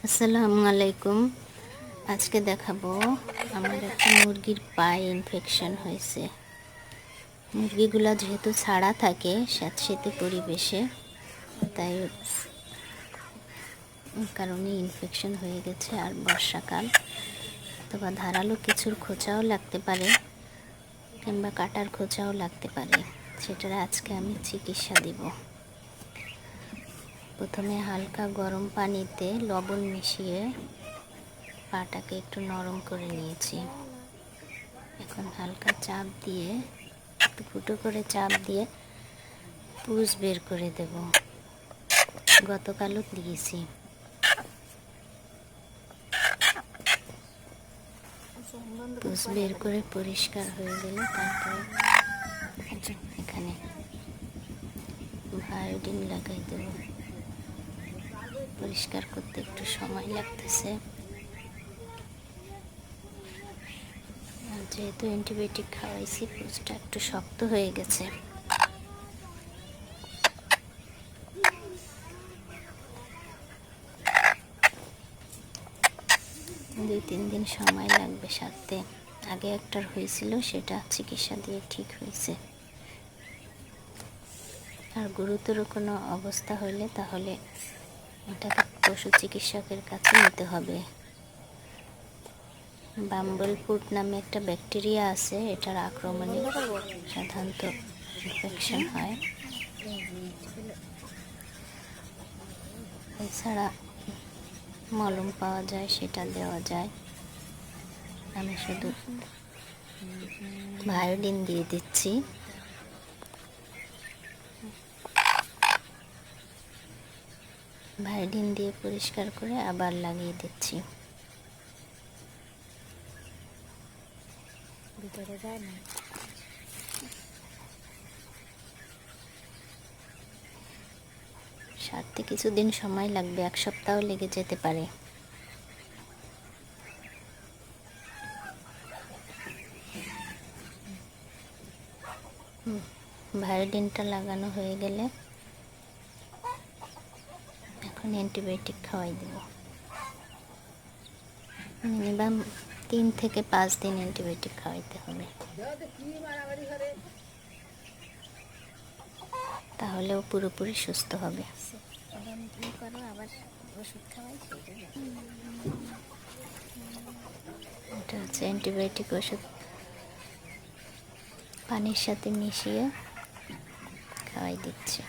আসসালামু আলাইকুম। আজকে দেখাবো আমার একটা মুরগির পায়ে ইনফেকশন হয়েছে। মুরগিগুলো যেহেতু ছাড়া থাকে স্যাঁতসেঁতে পরিবেশে, তাই কারণে ইনফেকশন হয়ে গেছে। আর বর্ষাকাল, অথবা ধারালো কিছুর খোঁচাও লাগতে পারে, কিংবা কাটার খোঁচাও লাগতে পারে। সেটার আজকে আমি চিকিৎসা দিব। প্রথমে হালকা গরম পানিতে লবণ মিশিয়ে পাটাকে একটু নরম করে নিয়েছি। এখন হালকা চাপ দিয়ে, একটু ফুটো করে চাপ দিয়ে পুষ বের করে দেব। গতকালও দিয়েছি। পুষ বের করে পরিষ্কার হয়ে গেলে তারপরে এখানে ভায়োডিন লাগাই দেব। পরিষ্কার করতে একটু সময় লাগতেছে, যেহেতু অ্যান্টিবায়োটিক খাওয়াইছি পুষটা একটু শক্ত হয়ে গেছে। 2-3 দিন সময় লাগবে সারতে। আগে একটার হয়েছিল, সেটা চিকিৎসা দিয়ে ঠিক হয়েছে। আর গুরুতর কোনো অবস্থা হলে তাহলে এটাকে পশু চিকিৎসকের কাছে নিতে হবে। বাম্বলপুট নামে একটা ব্যাকটেরিয়া আছে, এটার আক্রমণে সাধারণত ইনফেকশন হয়। এছাড়া মলম পাওয়া যায়, সেটা দেওয়া যায়। আমি শুধু ভায়োডিন দিয়ে দিচ্ছি। ভায়োডিন দিয়ে পরিষ্কার করে আবার লাগিয়ে দিচ্ছি। ভিতরে যায় না। সারতে কিছুদিন সময় লাগবে, 1 সপ্তাহ লেগে যেতে পারে। ভায়োডিনটা লাগানো হয়ে গেলে এখন অ্যান্টিবায়োটিক খাওয়াই দেব। মিনিমাম 3 থেকে 5 দিন অ্যান্টিবায়োটিক খাওয়াইতে হবে, তাহলেও পুরোপুরি সুস্থ হবে। এটা হচ্ছে অ্যান্টিবায়োটিক ওষুধ, পানির সাথে মিশিয়ে খাওয়াই দিচ্ছি।